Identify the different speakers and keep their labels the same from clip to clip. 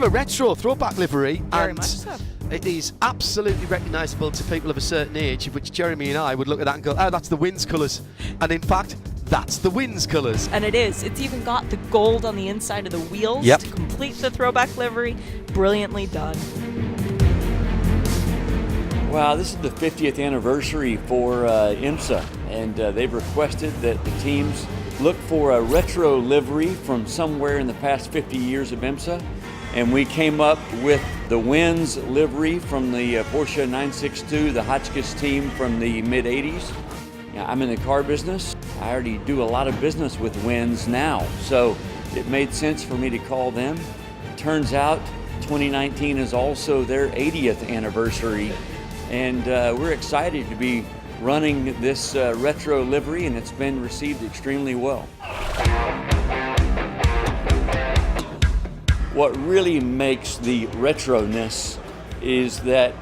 Speaker 1: of a retro throwback livery,
Speaker 2: Very
Speaker 1: and
Speaker 2: much so.
Speaker 1: it is absolutely recognisable to people of a certain age, of which Jeremy and I would look at that and go, oh, that's the Winds colours. And in fact, that's the Winds colours.
Speaker 2: And it is. It's even got the gold on the inside of the wheels
Speaker 1: Yep.
Speaker 2: to complete the throwback livery. Brilliantly done.
Speaker 3: Wow, this is the 50th anniversary for IMSA, and they've requested that the teams look for a retro livery from somewhere in the past 50 years of IMSA. And we came up with the Winds livery from the Porsche 962, the Hotchkiss team from the mid-'80s. I'm in the car business. I already do a lot of business with Winds now, so it made sense for me to call them. Turns out 2019 is also their 80th anniversary, and we're excited to be running this retro livery, and it's been received extremely well. What really makes the retroness is that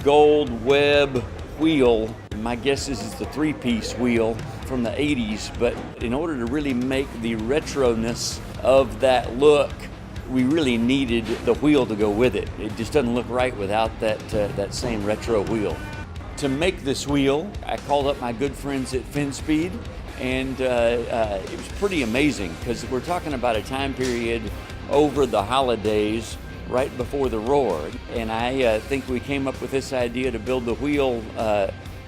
Speaker 3: gold web wheel. My guess is it's the three-piece wheel from the 80s, but in order to really make the retroness of that look, we really needed the wheel to go with it. It just doesn't look right without that same retro wheel. To make this wheel, I called up my good friends at FinSpeed, and it was pretty amazing because we're talking about a time period over the holidays, right before the Roar. And I think we came up with this idea to build the wheel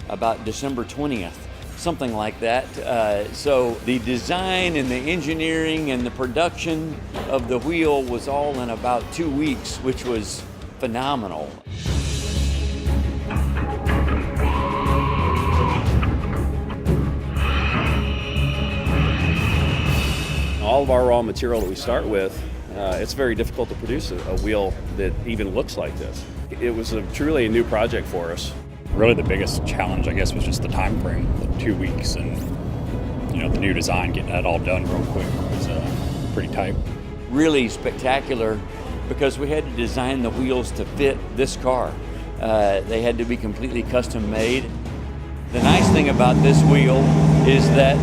Speaker 3: about December 20th, something like that. So the design and the engineering and the production of the wheel was all in about 2 weeks, which was phenomenal.
Speaker 4: All of our raw material that we start with, it's very difficult to produce a wheel that even looks like this. It was truly a new project for us.
Speaker 5: Really the biggest challenge, I guess, was just the time frame, the 2 weeks, and the new design, getting that all done real quick was pretty tight.
Speaker 3: Really spectacular because we had to design the wheels to fit this car. They had to be completely custom made. The nice thing about this wheel is that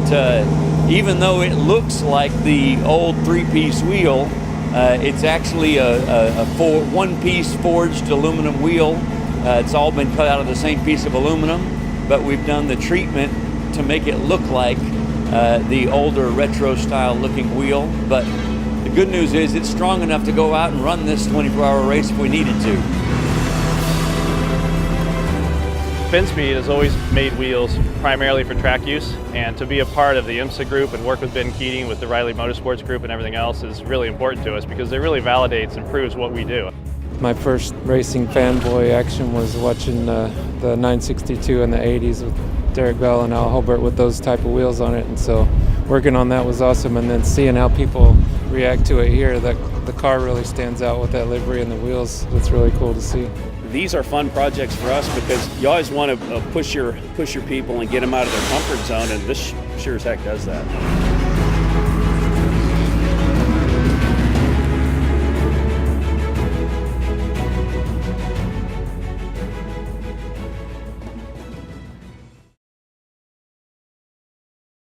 Speaker 3: even though it looks like the old three-piece wheel, it's actually a one-piece forged aluminum wheel. It's all been cut out of the same piece of aluminum, but we've done the treatment to make it look like the older retro-style looking wheel. But the good news is it's strong enough to go out and run this 24-hour race if we needed to.
Speaker 6: FinSpeed has always made wheels primarily for track use, and to be a part of the IMSA group and work with Ben Keating with the Riley Motorsports group and everything else is really important to us because it really validates and proves what we do.
Speaker 7: My first racing fanboy action was watching the 962 in the 80s with Derek Bell and Al Holbert with those type of wheels on it, and so working on that was awesome, and then seeing how people react to it here, that the car really stands out with that livery and the wheels. That's really cool to see.
Speaker 4: These are fun projects for us because you always want to push your people and get them out of their comfort zone, and this sure as heck does that.